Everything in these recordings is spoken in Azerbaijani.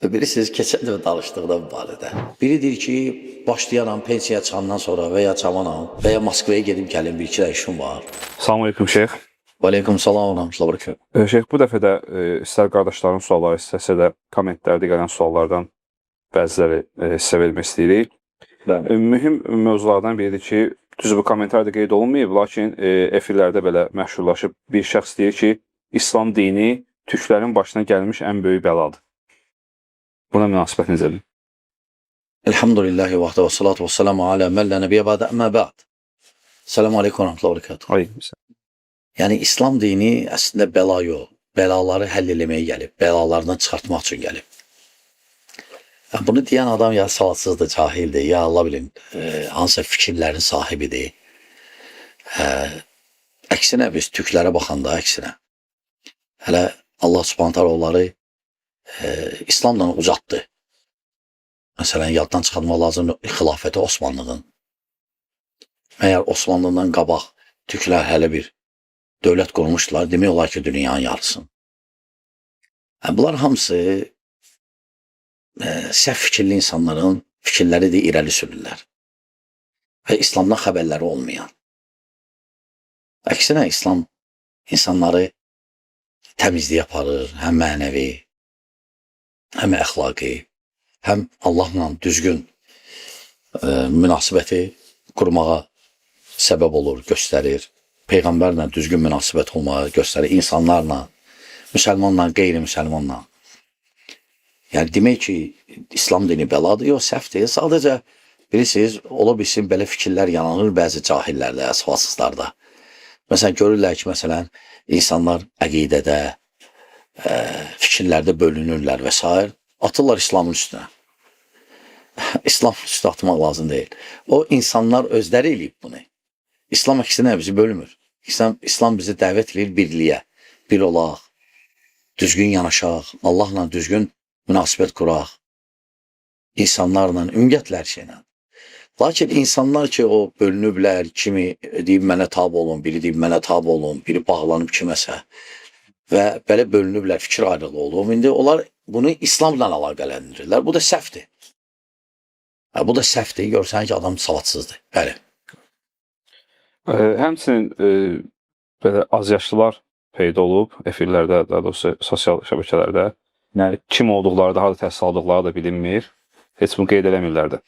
Bilirsiniz, keçən dəfə danışdıqda bu barədə. Biri deyir ki, başlayaram pensiyaya çıxandan sonra və ya cavanam və ya Moskvaya gedib gəlim, bir-iki də işim var. Salam aleyküm şeyx. Və aleykum salam və rahmetullah bərəkət. Şeyx, bu dəfə də istər qardaşların sualları, istərsə də kommentlərdə gələn suallardan bəziləri sizə vermək istəyirik. Mühüm mövzulardan biridir ki, düz bu kommentarda qeyd olunmayıb, lakin efirlərdə belə məşhurlaşıb bir şəxs deyir ki, İslam dini türklərin başına gəlmiş ən böyük bəladır. Buna münasibətiniz edin. Elhamdülillahi vahdə və salatu və selamu alə məllə nəbiyyə bədə əmmə bəd. Selamu aleykum və rahmetullah bərəkət. Aleyküm selam. Yəni, İslam dini əslində bəla yox, bəlaları həll eləməyə gəlib, bəlalardan çıxartmaq üçün gəlib. Bunu deyən adam ya savadsızdır, cahildir, ya Allah bilim, hansısa fikirlərin sahibidir. Əksinə biz türklərə baxanda əksinə. Hələ Allah subhanət hala onları İslamla ucatdı. Məsələn, yaddan çıxartmaq lazım xilafəti Osmanlının. Məyər Osmanlıdan qabaq türklər hələ bir dövlət qurmuşdular, demək olar ki, dünyanın yarısın. Bunlar hamısı səhv fikirli insanların fikirləridir, irəli sürürlər. Və İslamdan xəbərləri olmayan. Əksinə, İslam insanları təmizlik aparır, həm mənəvi, həm əxlaqi, həm Allahla düzgün münasibəti qurmağa səbəb olur, göstərir. Peyğəmbərlə düzgün münasibət olmağı göstərir. İnsanlarla, müsəlmanla, qeyri-müsəlmanla. Yəni, demək ki, İslam dini bəladır, yox, səhvdir. Sadəcə, bilirsiniz, ola bilsin, belə fikirlər yanılır bəzi cahillərdə, əsasızlarda. Məsələn, görürlər ki, məsələn, insanlar əqidədə, fikirlərdə bölünürlər və s. Atırlar İslamın üstünə. İslamın üstünə atmaq lazım deyil. O, insanlar özləri eləyib bunu. İslam əksinə bizi bölmür. İslam bizi dəvət edir birliyə. Bir olaq, düzgün yanaşaq, Allahla düzgün münasibət quraq, insanlarla, ümumiyyətlə hər şeylə. Lakin insanlar ki, o bölünüblər, kimi deyib mənə tabi olun, biri deyib mənə tabi olun, biri bağlanıb kiməsə və belə bölünüblər, fikir ayrılığı olub. İndi onlar bunu İslamla əlaqələndirirlər. Bu da səhvdir. Bu da səhvdir. Görsən ki, adam savadsızdır. Bəli. Həmçinin belə az yaşlılar peyda olub efirlərdə, daha doğrusu sosial şəbəkələrdə. Kim olduqları da, harada təhsil aldıqları da bilinmir. Heç bunu qeyd eləmirlər də.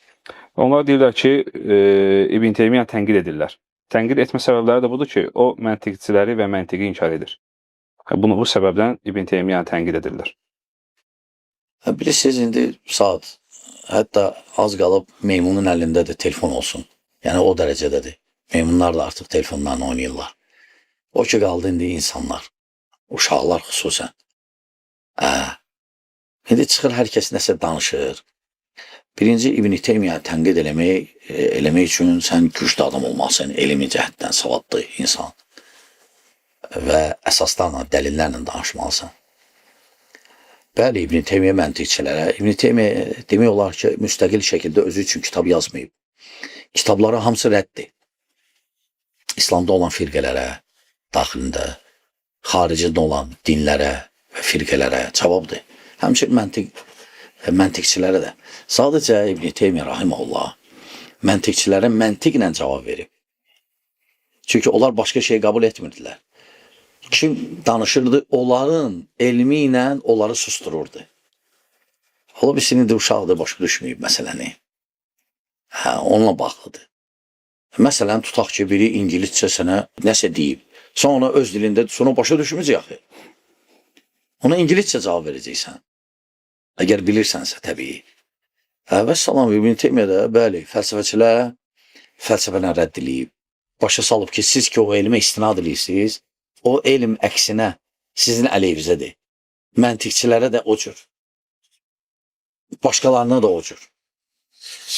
Onlar deyirlər ki, İbn Teymiyyə tənqid edirlər. Tənqid etmə səbəbləri də budur ki, o məntiqçiləri və məntiqi inkar edir. Bu səbəbdən İbn Teymiyyə tənqid edirlər. Bilirsiniz, indi saat, hətta az qalıb meymunun əlində də telefon olsun. Yəni, o dərəcədədir. Meymunlar da artıq telefonlarla oynayırlar. O ki, qaldı indi insanlar, uşaqlar xüsusən. İndi çıxır, hər kəs nəsə danışır. Birinci, İbn Teymiyyə tənqid eləmək üçün sən güclü adam olmalısın, elmi cəhətdən savadlı insan və əsaslarla, dəlillərlə danışmalısın. Bəli, İbn Teymiyyə məntiqçilərə, İbn Teymiyyə demək olar ki, müstəqil şəkildə özü üçün kitab yazmayıb. Kitabları hamısı rəddir. İslamda olan firqələrə, daxilində, xaricində olan dinlərə və firqələrə cavabdır. Həmçinin məntiqçilərə də. Sadəcə İbn Teymiyyə rahiməhullah məntiqçilərə məntiqlə cavab verib. Çünki onlar başqa şey qəbul etmirdilər. Kim danışırdı, onların elmi ilə onları sustururdu. Ola bilsin, indi uşaqdır, başa düşməyib məsələni. Onunla bağlıdır. Məsələn, tutaq ki, biri İngiliscə sənə nəsə deyib. Sonra öz dilində, sonra başa düşməyəcək. Ona İngiliscə cavab verəcəksən. Əgər bilirsənsə, təbii. Və salam, İbn Teymiyyə də, bəli, fəlsəfəçilər fəlsəfəni rədd edib. Başa salıb ki, siz ki, o elmə istinad edirsiniz, o elm əksinə sizin əleyvizədir. Məntiqçilərə də o cür. Başqalarına da o cür.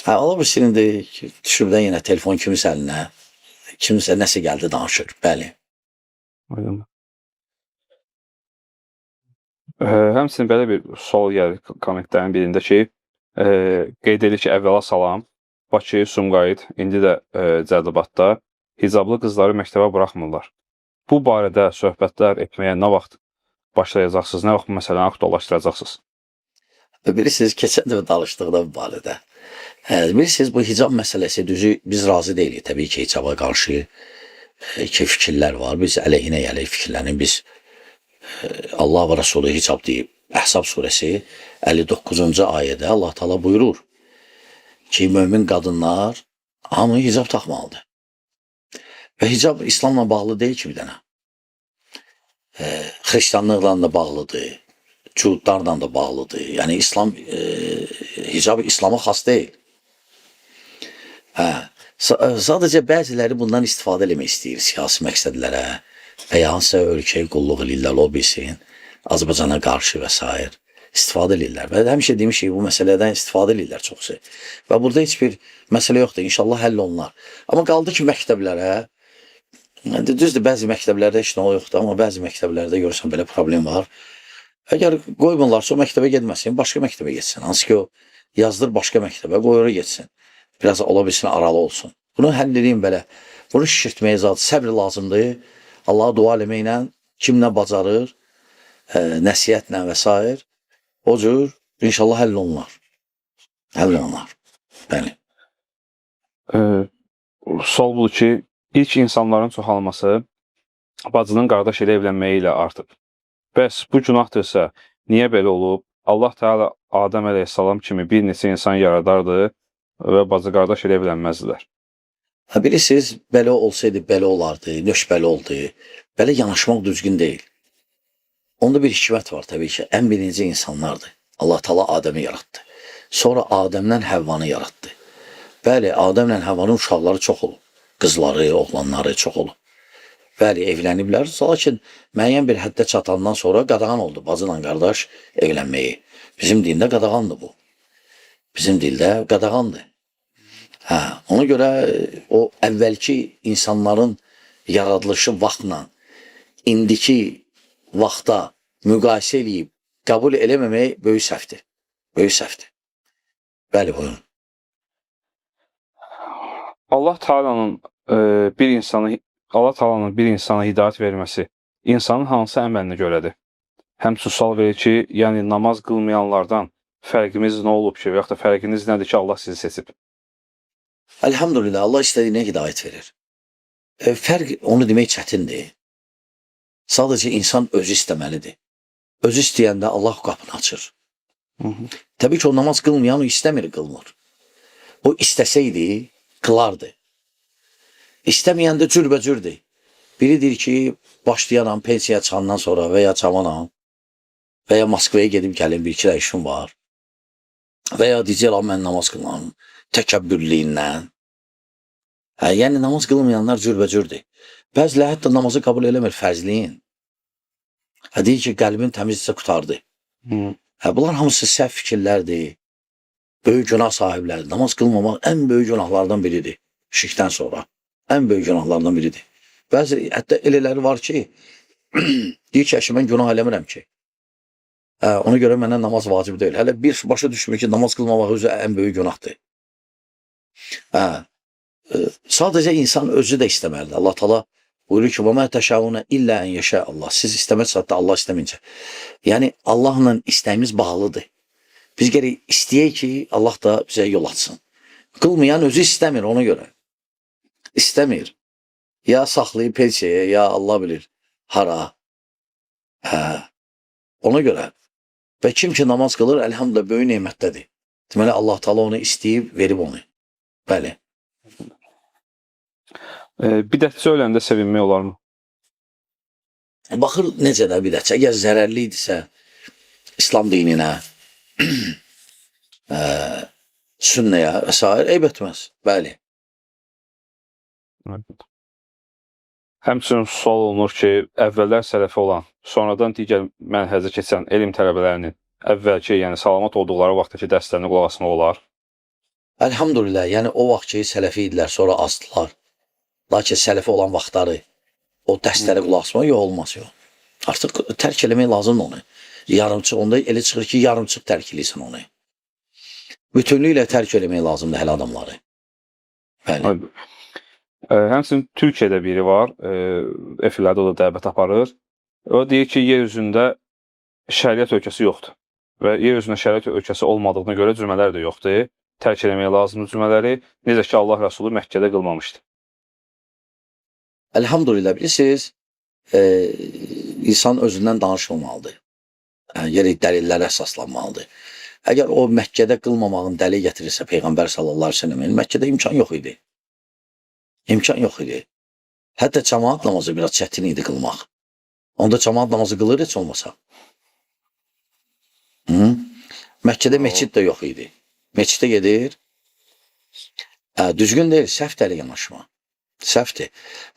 Ola bilsin, indi düşübdən yenə telefon kimisə əlinə, kimisə nəsə gəldi danışır, bəli. Aydın. Həmçinin belə bir sual gəlir kommentlərin birində ki, qeyd edir ki, əvvəla salam, Bakı, Sumqayıt, indi də Cəlilabadda hicablı qızları məktəbə buraxmırlar. Bu barədə söhbətlər etməyə nə vaxt başlayacaqsınız, nə vaxt məsələni aktuallaşdıracaqsınız? Bilirsiniz, keçən dəfə danışdıqda bu barədə. Bilirsiniz, bu hicab məsələsi düzü biz razı deyilik təbii ki, hicaba qarşı ki fikirlər var. Biz əleyhinə gəlir fikirlərin. Biz Allah və Rasulü hicab deyib. Əhzab surəsi 59-cu ayədə Allah Taala buyurur ki, mömin qadınlar hamı hicab taxmalıdır. Və hicab İslamla bağlı deyil ki, bir dənə. Xristianlıqla da bağlıdır, Cudlarla da bağlıdır. Yəni İslam hicab İslama xas deyil. Sadəcə bəziləri bundan istifadə eləmək istəyir siyasi məqsədlərə və ya hansısa ölkəyə qulluq eləyirlər, o bilsin, Azərbaycana qarşı və s. istifadə eləyirlər. Və həmişə demişik, bu məsələdən istifadə eləyirlər çoxsu. Və burada heç bir məsələ yoxdur, inşallah həll olunar. Amma qaldı ki, məktəblərə, düzdür, bəzi məktəblərdə heç nə yoxdur, amma bəzi məktəblərdə görürsən belə problem var. Əgər qoymurlarsa o məktəbə getməsin, başqa məktəbə getsin. Hansı ki, o yazdır başqa məktəbə, qoy ora getsin. Biraz ola bilsin, aralı olsun. Bunu həll edeyim belə. Bunu şişirtməyə zat səbr lazımdır. Allaha dua eləməklə, kim nə bacarır, nəsiyyətlə və s. O cür inşallah həll olunar. Həll olunar. Bəli. Sual budur ki, ilk insanların çoxalması bacının qardaş ilə evlənməyi ilə artıb. Bəs bu günahdırsa, niyə belə olub? Allah Teala Adəm əleyhissalam kimi bir neçə insan yaradardı və bacı qardaş ilə evlənməzdilər. Bilirsiniz, belə olsaydı belə olardı, nöş belə oldu. Belə yanaşmaq düzgün deyil. Onda bir hikmət var təbii ki. Ən birinci insanlardır. Allah Teala Adəmi yaratdı. Sonra Adəmdən Həvvanı yaratdı. Bəli, Adəmlə Həvvanın uşaqları çox olub. Qızları, oğlanları çox olub. Bəli, evləniblər. Lakin müəyyən bir həddə çatandan sonra qadağan oldu bacı ilə qardaş evlənməyi. Bizim dində qadağandır bu. Bizim dildə qadağandır. Ona görə o əvvəlki insanların yaradılışı vaxtla indiki vaxta müqayisə eləyib qəbul eləməmək böyük səhvdir. Böyük səhvdir. Bəli, buyurun. Allah Taala'nın bir insana hidayət verməsi insanın hansı əməlinə görədir? Həmçinin sual verir ki, yəni namaz qılmayanlardan fərqimiz nə olub ki, və yaxud da fərqiniz nədir ki, Allah sizi seçib? Elhamdülillah, Allah istədiyinə hidayət verir. Fərq onu demək çətindir. Sadəcə insan özü istəməlidir. Özü istəyəndə Allah qapını açır. Təbii ki, o namaz qılmayan o istəmir, qılmır. O istəsəydi, qılardı. İstəməyəndə cürbəcürdür. Biri deyir ki, başlayanam pensiya çıxandan sonra və ya çamanam və ya Moskvaya gedib gəlim, bir-iki də işim var. Və ya deyəcək, mən namaz qılanım təkəbbürlüyündən. Yəni, namaz qılmayanlar cürbəcürdür. Bəzilə hətta namazı qəbul eləmir fərzliyin. Deyir ki, qəlbin təmizdirsə qutardı. Bunlar hamısı səhv fikirlərdir. Böyük günah sahiblərdir. Namaz qılmamaq ən böyük günahlardan biridir. Şirkdən sonra. Ən böyük günahlardan biridir. Bəzi hətta elələri var ki, deyir ki, mən günah eləmirəm ki. Ona görə mənə namaz vacib deyil. Hələ bir başa düşmür ki, namaz qılmamaq özü ən böyük günahdır. Sadəcə insan özü də istəməlidir. Allah Teala buyurur ki, وَمَا تَشَاءُونَ إِلَّا أَنْ يَشَاءَ Allah. Siz istəməzsə hətta Allah istəməyincə. Yəni, Allahla istəyimiz bağlıdır. Biz gərək istəyək ki, Allah da bizə yol açsın. Qılmayan özü istəmir ona görə. İstəmir. Ya saxlayıb pensiyaya, ya Allah bilir hara. Ona görə. Və kim ki namaz qılır, elhamdülillah böyük nemətdədir. Deməli, Allah Teala onu istəyib, verib onu. Bəli. Bidətçi öləndə sevinmək olarmı? Baxır necə də bidətçi. Əgər zərərli idisə, İslam dininə, sünnəyə və s. eyb etməz. Bəli. Həmçinin sual olunur ki, əvvəllər sələfi olan, sonradan digər mənhəcə keçən elm tələbələrinin əvvəlki, yəni salamat olduqları vaxtdakı dərslərinə qulaq asmaq olar. Elhamdülillah, yəni o vaxt ki, sələfi idilər, sonra asdılar. Lakin sələfi olan vaxtları o dərslərə qulaq asmaq yox, olmaz yox. Artıq tərk eləmək lazımdır onu. Yarımçıq, onda elə çıxır ki, yarımçıq tərk eləyirsən onu. Bütünlüklə tərk eləmək lazımdır hələ adamları. Bəli. Həmçinin Türkiyədə biri var, efirlərdə o da dəvət aparır. O deyir ki, yer üzündə şəriət ölkəsi yoxdur. və yer üzündə şərait ölkəsi olmadığına görə cürmələr də yoxdur. Tərk eləmək lazımdır cürmələri. Necə ki Allah Rəsulu Məkkədə qılmamışdı. Elhamdülillah, bilirsiniz, insan özündən danışılmalıdır. Yəni, dəlillərə əsaslanmalıdır. Əgər o Məkkədə qılmamağın dəlil gətirirsə Peyğəmbər sallallahu əleyhi və səlləm, Məkkədə imkan yox idi. İmkan yox idi. Hətta cəmaat namazı biraz çətin idi qılmaq. Onda cəmaat namazı qılır heç olmasa. Məkkədə məscid də yox idi. Məscidə gedir. Düzgün deyil, səhvdir elə yanaşma. Səhvdir.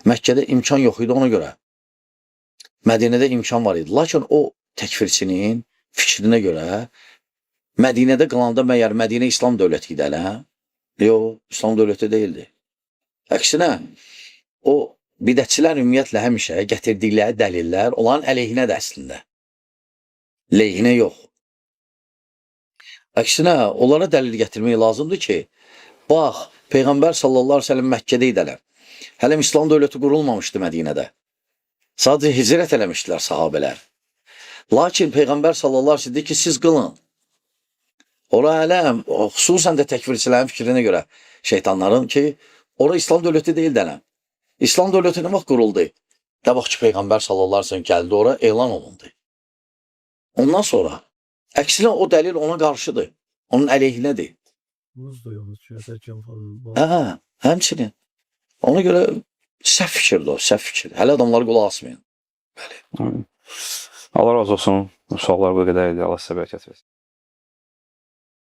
Məkkədə imkan yox idi ona görə. Mədinədə imkan var idi. Lakin o təkfirçinin fikrinə görə Mədinədə qılanda məyər Mədinə İslam dövləti idi hələ? Yox, İslam dövləti deyildi. Əksinə, o bidətçilər ümumiyyətlə həmişə gətirdikləri dəlillər onların əleyhinədir əslində. Leyhinə yox. Əksinə, onlara dəlil gətirmək lazımdır ki, bax, Peyğəmbər sallallahu əleyhi və səlləm Məkkədə idilər. Hələ İslam dövləti qurulmamışdı Mədinədə. Sadəcə hicrət eləmişdilər sahabələr. Lakin Peyğəmbər sallallahu əleyhi və səlləm dedi ki, siz qılın. Ora hələ, xüsusən də təkfirçilərin fikrinə görə şeytanların ki, ora İslam dövləti deyil dənəm. İslam dövləti nə vaxt quruldu? Nə vaxt ki, Peyğəmbər sallallahu əleyhi və səlləm gəldi, ora elan olundu. Ondan sonra, əksinə o dəlil ona qarşıdır, onun əleyhinədir. Həmçinin. Ona görə səhv fikirdir o, səhv fikir. Hələ adamları qulaq asmayın. Allah razı olsun. Suallar bu qədər idi. Allah sizə bərəkət versin.